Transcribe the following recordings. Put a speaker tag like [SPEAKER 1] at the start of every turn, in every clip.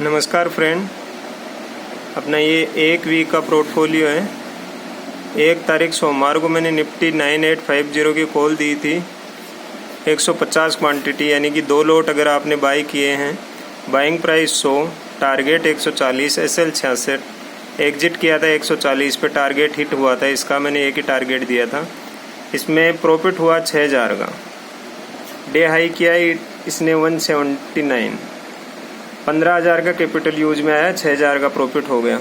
[SPEAKER 1] नमस्कार फ्रेंड, अपना ये एक वीक का पोर्टफोलियो है। 1 तारीख सोमवार को मैंने निफ्टी 9850 की कॉल दी थी। 150 क्वांटिटी यानी कि 2 लॉट अगर आपने बाई किए हैं। Buying price 100, target 140, SL 66, exit किया था 140 पे। टारगेट हिट हुआ था, इसका मैंने एक ही टारगेट दिया था। इसमें प्रॉफिट हुआ 6000 का। डे हाई किया इसने 179, 15,000 का कैपिटल यूज में आया, 6,000 का प्रॉफिट हो गया।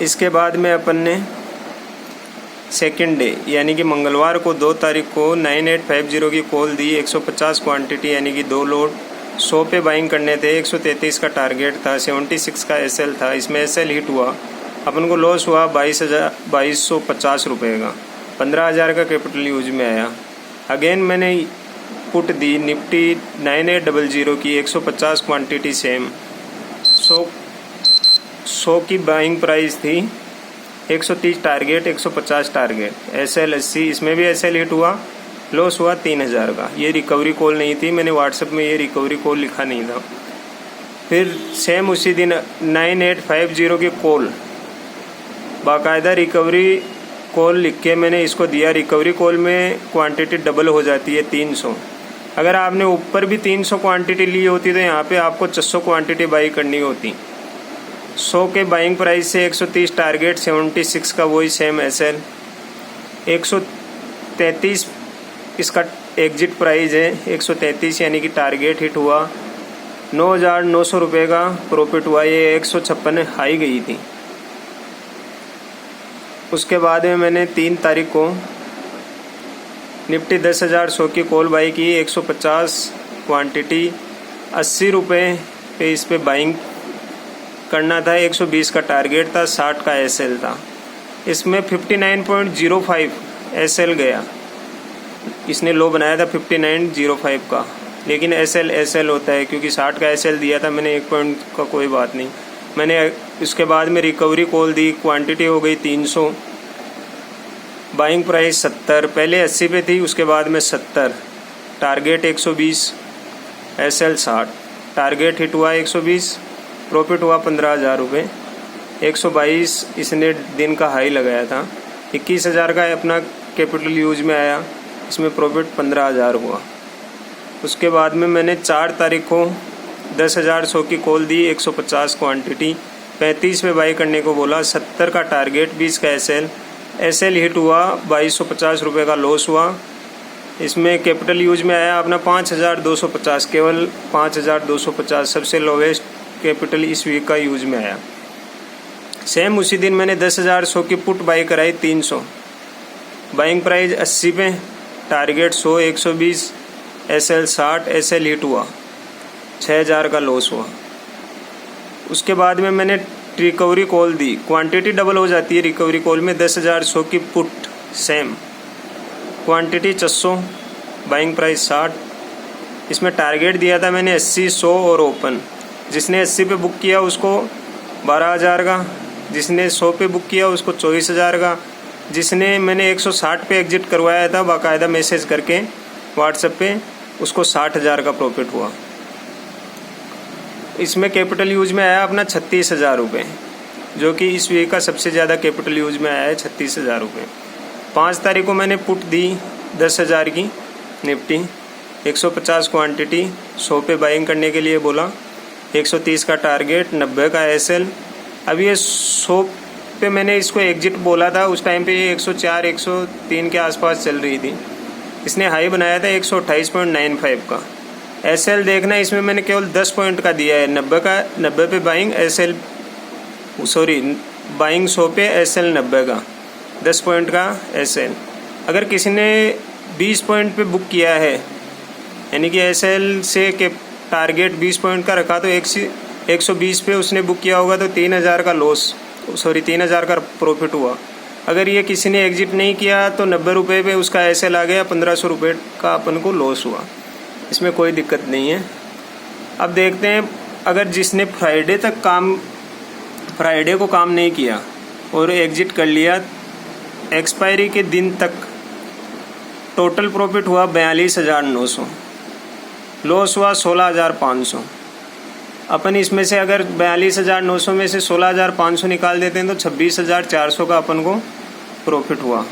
[SPEAKER 1] इसके बाद में अपन ने सेकेंड डे यानी कि मंगलवार को 2 तारीख को 9850 की कॉल दी। 150 क्वांटिटी यानी कि 2 लोड 100 पे बाइंग करने थे। 133 का टारगेट था, 76 का एसएल था। इसमें एसएल हिट हुआ, अपन को लॉस हुआ 2250 रुपये का। 15,000 का कैपिटल यूज में आया। अगेन मैंने पुट दी निफ्टी 9800 की 150 क्वांटिटी सेम। 100 की बाइंग प्राइस थी, 130 टारगेट, 150 टारगेट, एसएल 80। इसमें भी एसएल हिट हुआ, लॉस हुआ 3000 का। ये रिकवरी कॉल नहीं थी, मैंने व्हाट्सएप में ये रिकवरी कॉल लिखा नहीं था। फिर सेम उसी दिन 9850 की कॉल, बाकायदा रिकवरी कॉल लिख के मैंने इसको दिया। रिकवरी कॉल में क्वांटिटी डबल हो जाती है 300। अगर आपने ऊपर भी 300 क्वांटिटी ली होती तो यहाँ पे आपको 600 क्वांटिटी बाई करनी होती। 100 के बाइंग प्राइस से 130 टारगेट, 76 का वही सेम एसएल, 133 इसका एग्जिट प्राइस है। 133 यानी कि टारगेट हिट हुआ, 9,900 रुपये का प्रॉफिट हुआ। ये 156 हाई गई थी। उसके बाद में मैंने 3 तारीख को निफ्टी 10,100 की कॉल बाई की। 150 क्वांटिटी, 80 रुपये पे इस पे बाइंग करना था। 120 का टारगेट था, 60 का एसएल था। इसमें 59.05 एसएल गया। इसने लो बनाया था 59.05 का, लेकिन एसएल होता है क्योंकि 60 का एसएल दिया था मैंने। 1 पॉइंट का कोई बात नहीं। मैंने इसके बाद में रिकवरी कॉल दी, क्वांटिटी हो गई 300, बाइंग प्राइस 70, पहले 80 पे थी, उसके बाद में 70, टारगेट 120, एसएल 60, टारगेट हिट हुआ 120, प्रॉफिट हुआ 15,000 रुपये। 122 इसने दिन का हाई लगाया था। 21,000 का अपना कैपिटल यूज में आया, इसमें प्रॉफिट 15,000 हुआ। उसके बाद में मैंने 4 तारीख को 10,100 की कॉल दी। 150 क्वांटिटी, 35 पे बाई करने को बोला। 70 का टारगेट, 20 का एसएल हिट हुआ, 2250 रुपये का लॉस हुआ। इसमें कैपिटल यूज में आया अपना 5,250, केवल 5,250 सबसे लोवेस्ट कैपिटल इस वीक का यूज में आया। सेम उसी दिन मैंने 10,100 की पुट बाई कराई 300, बाइंग प्राइस 80 पे, टारगेट 100, 120, एसएल 60, एसएल हिट हुआ, 6,000 का लॉस हुआ। उसके बाद में मैंने रिकवरी कॉल दी। क्वांटिटी डबल हो जाती है रिकवरी कॉल में। 10,100 की put same, quantity 600, buying price 60। इसमें टारगेट दिया था मैंने 80, 100 और ओपन। जिसने 80 पे बुक किया उसको 12,000 का, जिसने 100 पे बुक किया उसको 24,000 का, जिसने मैंने 160 पे एग्जिट करवाया था बाकायदा मैसेज करके व्हाट्सएप पे, उसको 60,000 का प्रॉफिट हुआ। इसमें कैपिटल यूज में आया अपना 36,000 रुपये, जो कि इस वीक का सबसे ज़्यादा कैपिटल यूज में आया है, 36,000 रुपये। 5 तारीख को मैंने पुट दी 10,000 की निफ्टी, 150 क्वांटिटी, 100 पे बाइंग करने के लिए बोला। 130 का टारगेट, 90 का एसएल। अब ये 100 पे मैंने इसको एग्जिट बोला था, उस टाइम पे ये 104, 103 के आसपास चल रही थी। इसने हाई बनाया था 128.95 का। एसएल देखना, इसमें मैंने केवल 10 पॉइंट का दिया है। 90 पे बाइंग, एसएल बाइंग 100 पे, एसएल 90 का, 10 पॉइंट का एसएल। अगर किसी ने 20 पॉइंट पे बुक किया है यानी कि एसएल से के टारगेट 20 पॉइंट का रखा, तो 120 पे उसने बुक किया होगा तो 3,000 का लॉस, 3,000 का प्रॉफिट हुआ। अगर ये किसी ने एग्जिट नहीं किया तो 90 रुपये पे उसका एसएल आ गया, 1,500 रुपये का अपन को लॉस हुआ। इसमें कोई दिक्कत नहीं है। अब देखते हैं, अगर जिसने फ्राइडे को काम नहीं किया और एग्जिट कर लिया, एक्सपायरी के दिन तक टोटल प्रॉफिट हुआ 42,900, लॉस हुआ 16,500। अपन इसमें से अगर 42,900 में से 16,500 निकाल देते हैं तो 26,400 का अपन को प्रॉफिट हुआ।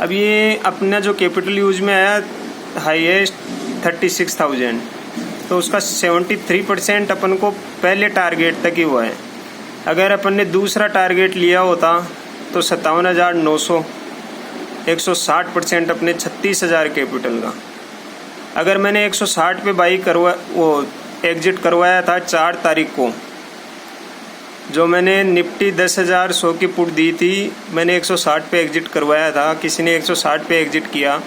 [SPEAKER 1] अब ये अपना जो कैपिटल यूज में आया हाईएस्ट 36,000, तो उसका 73% अपन को पहले टारगेट तक ही हुआ है। अगर अपन ने दूसरा टारगेट लिया होता तो 57,900, 160% अपने 36,000 कैपिटल का। अगर मैंने 160 पे बाई एग्जिट करवाया था 4 तारीख को, जो मैंने निफ्टी 10,100 की पुट दी थी, मैंने 160 पे एग्जिट करवाया था, किसी ने 160 पे एग्जिट किया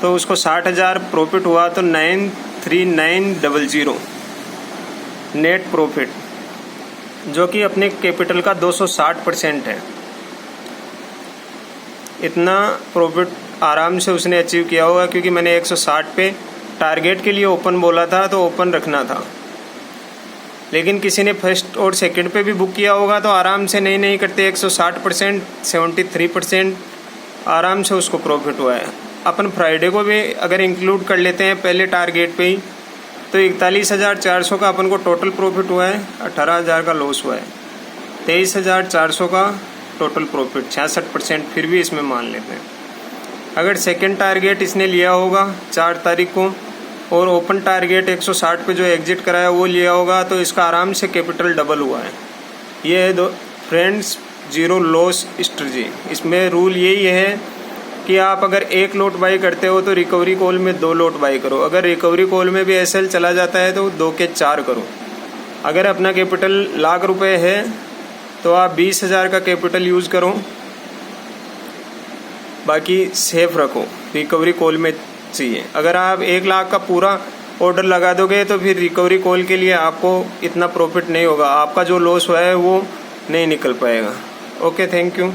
[SPEAKER 1] तो उसको 60,000 प्रॉफिट हुआ, तो 93900 नेट प्रॉफिट, जो कि अपने कैपिटल का 260% है। इतना प्रॉफिट आराम से उसने अचीव किया होगा, क्योंकि मैंने 160 पे टारगेट के लिए ओपन बोला था तो ओपन रखना था। लेकिन किसी ने फर्स्ट और सेकंड पे भी बुक किया होगा तो आराम से नहीं करते 160%, 73% आराम से उसको प्रॉफिट हुआ है। अपन फ्राइडे को भी अगर इंक्लूड कर लेते हैं पहले टारगेट पे ही, तो 41,400 का अपन को टोटल प्रॉफिट हुआ है, 18,000 का लॉस हुआ है, 23,400 का टोटल प्रॉफिट, 66% फिर भी इसमें मान लेते हैं। अगर सेकंड टारगेट इसने लिया होगा 4 तारीख को और ओपन टारगेट 160 पे जो एग्जिट कराया वो लिया होगा, तो इसका आराम से कैपिटल डबल हुआ है। ये है दो फ्रेंड्स जीरो लॉस स्ट्रेटजी। इसमें रूल यही है कि आप अगर 1 लॉट बाई करते हो तो रिकवरी कॉल में 2 लॉट बाई करो। अगर रिकवरी कॉल में भी एसएल चला जाता है तो 2 के 4 करो। अगर अपना कैपिटल ₹1,00,000 है तो आप 20,000 का कैपिटल यूज़ करो, बाकी सेफ रखो, रिकवरी कॉल में चाहिए। अगर आप 1,00,000 का पूरा ऑर्डर लगा दोगे तो फिर रिकवरी कॉल के लिए आपको इतना प्रॉफिट नहीं होगा, आपका जो लॉस हुआ है वो नहीं निकल पाएगा। Okay, thank you.